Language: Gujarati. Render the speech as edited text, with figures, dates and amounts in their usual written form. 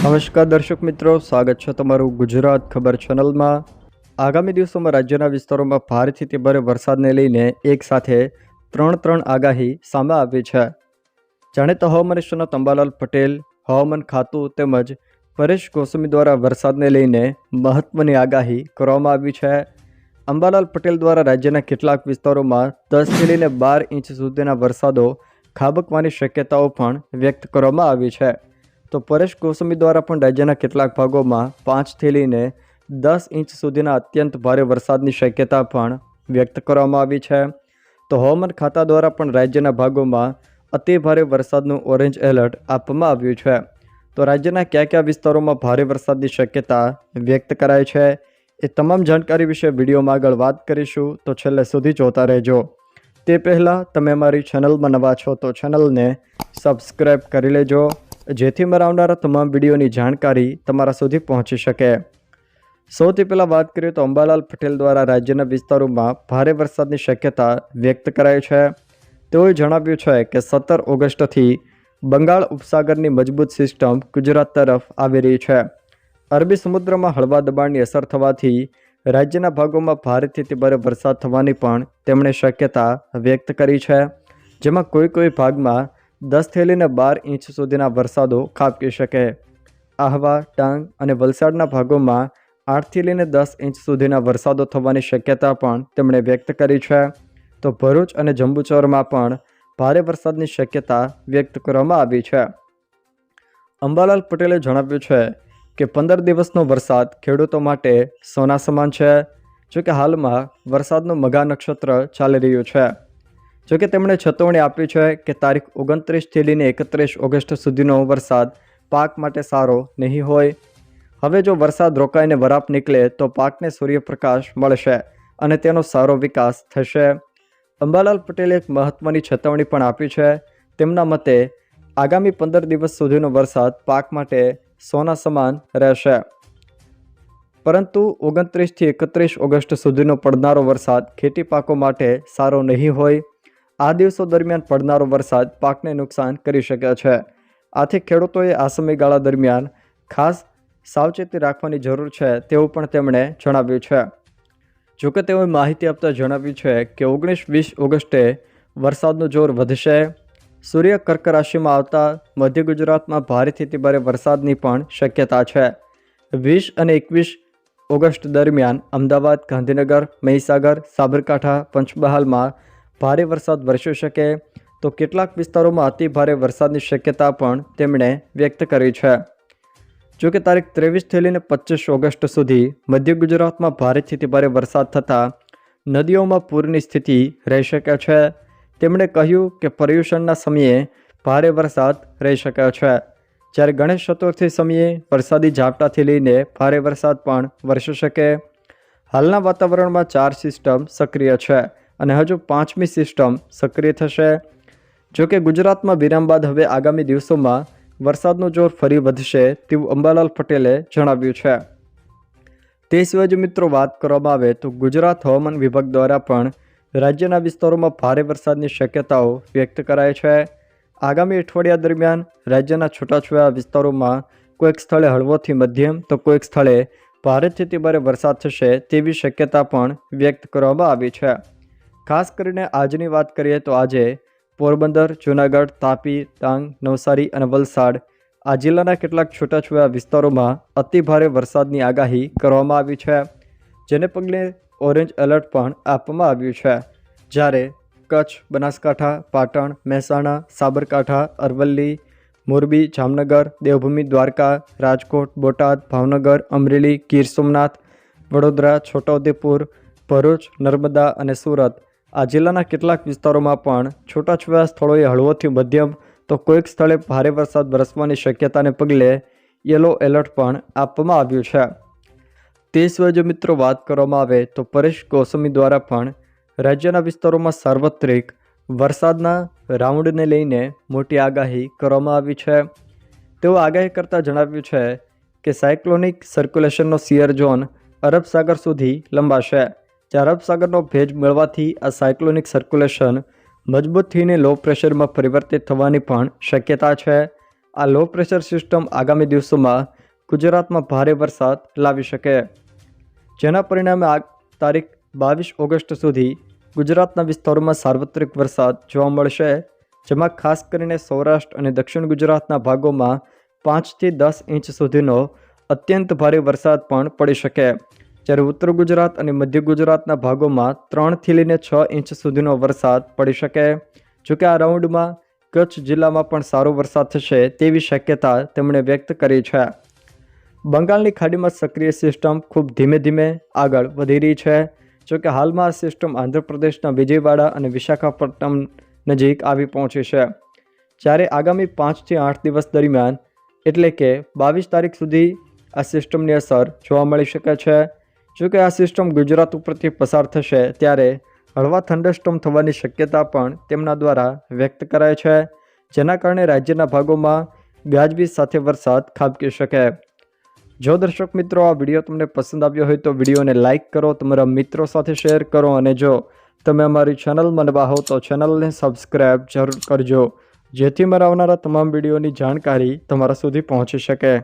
નમસ્કાર દર્શક મિત્રો, સ્વાગત છે તમારું ગુજરાત ખબર ચેનલમાં। આગામી દિવસોમાં રાજ્યના વિસ્તારોમાં ભારેથી તે ભારે વરસાદને લઈને એક સાથે ત્રણ આગાહી સામે આવી છે। જાણીતા હવામાન નિષ્ણાત અંબાલાલ પટેલ, હવામાન ખાતું તેમજ પરેશ ગોસ્વામી દ્વારા વરસાદને લઈને મહત્વની આગાહી કરવામાં આવી છે। અંબાલાલ પટેલ દ્વારા રાજ્યના કેટલાક વિસ્તારોમાં 10થી લઈને 12 ઇંચ સુધીના વરસાદો ખાબકવાની શક્યતાઓ પણ વ્યક્ત કરવામાં આવી છે। તો પરેશ ગોસ્વામી દ્વારા પણ રાજ્યના કેટલાક ભાગોમાં 5થી લઈને 10 ઇંચ સુધીના અત્યંત ભારે વરસાદની શક્યતા પણ વ્યક્ત કરવામાં આવી છે। તો હવામાન ખાતા દ્વારા પણ રાજ્યના ભાગોમાં અતિ ભારે વરસાદનું ઓરેન્જ એલર્ટ આપવામાં આવ્યું છે। તો રાજ્યના કયા વિસ્તારોમાં ભારે વરસાદની શક્યતા વ્યક્ત કરાઈ છે એ તમામ જાણકારી વિશે વિડીયોમાં આગળ વાત કરીશું, તો છેલ્લે સુધી જોતા રહેજો। તે પહેલાં તમે અમારી ચેનલમાં નવા છો તો ચેનલને સબસ્ક્રાઈબ કરી લેજો, જેથી મારા આવનારા તમામ વિડીયોની જાણકારી તમારા સુધી પહોંચી શકે। સૌથી પહેલાં વાત કરીએ તો અંબાલાલ પટેલ દ્વારા રાજ્યના વિસ્તારોમાં ભારે વરસાદની શક્યતા વ્યક્ત કરાઈ છે। તેઓએ જણાવ્યું છે કે 17 ઓગસ્ટથી બંગાળ ઉપસાગરની મજબૂત સિસ્ટમ ગુજરાત તરફ આવી રહી છે। અરબી સમુદ્રમાં હળવા દબાણની અસર થવાથી રાજ્યના ભાગોમાં ભારેથી ભારે વરસાદ થવાની પણ તેમણે શક્યતા વ્યક્ત કરી છે, જેમાં કોઈ ભાગમાં 10થી લઈને 12 ઇંચ સુધીના વરસાદો ખાબકી શકે। આહવા, ડાંગ અને વલસાડના ભાગોમાં 8થી લઈને 10 ઇંચ સુધીના વરસાદો થવાની શક્યતા પણ તેમણે વ્યક્ત કરી છે। તો ભરૂચ અને જંબુસરમાં પણ ભારે વરસાદની શક્યતા વ્યક્ત કરવામાં આવી છે। અંબાલાલ પટેલે જણાવ્યું છે કે 15 દિવસનો વરસાદ ખેડૂતો માટે સોના સમાન છે। જોકે હાલમાં વરસાદનું મઘા નક્ષત્ર ચાલી રહ્યું છે। જોકે તેમણે ચેતવણી આપી છે કે તારીખ 29થી લઈને 31 ઓગસ્ટ સુધીનો વરસાદ પાક માટે સારો નહીં હોય। હવે જો વરસાદ રોકાઈને વરાપ નીકળે તો પાકને સૂર્યપ્રકાશ મળશે અને તેનો સારો વિકાસ થશે। અંબાલાલ પટેલે એક મહત્વની ચેતવણી પણ આપી છે। તેમના મતે આગામી 15 દિવસ સુધીનો વરસાદ પાક માટે સોના સમાન રહેશે, પરંતુ 29થી 31 ઓગસ્ટ સુધીનો પડનારો વરસાદ ખેતી પાકો માટે સારો નહીં હોય। આ દિવસો દરમિયાન પડનારો વરસાદ પાકને નુકસાન કરી શકે છે। આથી ખેડૂતોએ આ સમયગાળા દરમિયાન ખાસ સાવચેતી રાખવાની જરૂર છે તેવું પણ તેમણે જણાવ્યું છે। જોકે તેઓએ માહિતી આપતા જણાવ્યું છે કે 19-20 ઓગસ્ટે વરસાદનું જોર વધશે। સૂર્ય કર્ક રાશિમાં આવતા મધ્ય ગુજરાતમાં ભારેથી ભારે વરસાદની પણ શક્યતા છે। 20 અને 21 ઓગસ્ટ દરમિયાન અમદાવાદ, ગાંધીનગર, મહીસાગર, સાબરકાંઠા, પંચમહાલમાં ભારે વરસાદ વરસી શકે। તો કેટલાક વિસ્તારોમાં અતિ ભારે વરસાદની શક્યતા પણ તેમણે વ્યક્ત કરી છે। જોકે તારીખ 23થી લઈને 25 ઓગસ્ટ સુધી મધ્ય ગુજરાતમાં ભારેથી ભારે વરસાદ થતાં નદીઓમાં પૂરની સ્થિતિ રહી શકે છે। તેમણે કહ્યું કે પર્યુષણના સમયે ભારે વરસાદ રહી શકે છે, જ્યારે ગણેશ ચતુર્થી સમયે વરસાદી ઝાપટાથી લઈને ભારે વરસાદ પણ વરસી શકે। હાલના વાતાવરણમાં 4 સિસ્ટમ સક્રિય છે અને હજુ 5મી સિસ્ટમ સક્રિય થશે। જોકે ગુજરાતમાં વિરામ બાદ હવે આગામી દિવસોમાં વરસાદનું જોર ફરી વધશે તેવું અંબાલાલ પટેલે જણાવ્યું છે। તે સિવાય જો મિત્રો વાત કરવામાં આવે તો ગુજરાત હવામાન વિભાગ દ્વારા પણ રાજ્યના વિસ્તારોમાં ભારે વરસાદની શક્યતાઓ વ્યક્ત કરાઈ છે। આગામી અઠવાડિયા દરમિયાન રાજ્યના છૂટાછવાયા વિસ્તારોમાં કોઈક સ્થળે હળવોથી મધ્યમ તો કોઈક સ્થળે ભારેથી ભારે વરસાદ થશે તેવી શક્યતા પણ વ્યક્ત કરવામાં આવી છે। ખાસ કરીને આજની વાત કરીએ તો આજે પોરબંદર, જૂનાગઢ, તાપી, ડાંગ, નવસારી અને વલસાડ આ જિલ્લાના કેટલાક છૂટાછવાયા વિસ્તારોમાં અતિ ભારે વરસાદની આગાહી કરવામાં આવી છે, જેને પગલે ઓરેન્જ એલર્ટ પણ આપવામાં આવ્યું છે। જ્યારે કચ્છ, બનાસકાંઠા, પાટણ, મહેસાણા, સાબરકાંઠા, અરવલ્લી, મોરબી, જામનગર, દેવભૂમિ, દ્વારકા, રાજકોટ, બોટાદ, ભાવનગર, અમરેલી, ગીર સોમનાથ, વડોદરા, છોટાઉદેપુર, ભરૂચ, નર્મદા અને સુરત આ જિલ્લાના કેટલાક વિસ્તારોમાં પણ છૂટાછવાયા સ્થળોએ હળવોથી મધ્યમ તો કોઈક સ્થળે ભારે વરસાદ વરસવાની શક્યતાને પગલે યલો એલર્ટ પણ આપવામાં આવ્યું છે। તે સિવાય જો મિત્રો વાત કરવામાં આવે તો પરેશ ગોસ્વામી દ્વારા પણ રાજ્યના વિસ્તારોમાં સાર્વત્રિક વરસાદના રાઉન્ડને લઈને મોટી આગાહી કરવામાં આવી છે। તેઓ આગાહી કરતાં જણાવ્યું છે કે સાયક્લોનિક સર્ક્યુલેશનનો શિયર ઝોન અરબ સાગર સુધી લંબાશે, જે અરબ સાગરનો ભેજ મળવાથી આ સાયક્લોનિક સર્ક્યુલેશન મજબૂત થઈને લો પ્રેશરમાં પરિવર્તિત થવાની પણ શક્યતા છે। આ લો પ્રેશર સિસ્ટમ આગામી દિવસોમાં ગુજરાતમાં ભારે વરસાદ લાવી શકે, જેના પરિણામે તારીખ 22 ઓગસ્ટ સુધી ગુજરાતના વિસ્તારોમાં સાર્વત્રિક વરસાદ જોવા મળશે, જેમાં ખાસ કરીને સૌરાષ્ટ્ર અને દક્ષિણ ગુજરાતના ભાગોમાં 5 થી 10 ઇંચ સુધીનો અત્યંત ભારે વરસાદ પણ પડી શકે, જ્યારે ઉત્તર ગુજરાત અને મધ્ય ગુજરાતના ભાગોમાં 3 થી લઈને 6 ઇંચ સુધીનો વરસાદ પડી શકે. જોકે આ રાઉન્ડમાં કચ્છ જિલ્લામાં પણ સારો વરસાદ થશે તેવી શક્યતા તેમણે વ્યક્ત કરી છે. બંગાળની ખાડીમાં સક્રિય સિસ્ટમ ખૂબ ધીમે ધીમે આગળ વધી રહી છે. જોકે હાલમાં આ સિસ્ટમ આંધ્રપ્રદેશના વિજયવાડા અને વિશાખાપટ્ટનમ નજીક આવી પહોંચી છે, જ્યારે આગામી 5 થી 8 દિવસ દરમિયાન એટલે કે 22 તારીખ સુધી આ સિસ્ટમની અસર જોવા મળી શકે છે. જોકે આ સિસ્ટમ ગુજરાત ઉપરથી પસાર થશે ત્યારે હળવા થંડરસ્ટોર્મ થવાની શક્યતા પણ તેમના દ્વારા વ્યક્ત કરાય છે, જેના કારણે રાજ્યના ભાગોમાં ગાજવીજ સાથે વરસાદ ખાબકી શકે. જો દર્શક મિત્રો આ વિડીયો તમને પસંદ આવ્યો હોય તો વિડીયોને લાઇક કરો, તમારા મિત્રો સાથે શેર કરો અને જો તમે અમારી ચેનલમાં નવા હો તો ચેનલને સબસ્ક્રાઈબ જરૂર કરજો, જેથી મારા આવનારા તમામ વિડીયોની જાણકારી તમારા સુધી પહોંચી શકે.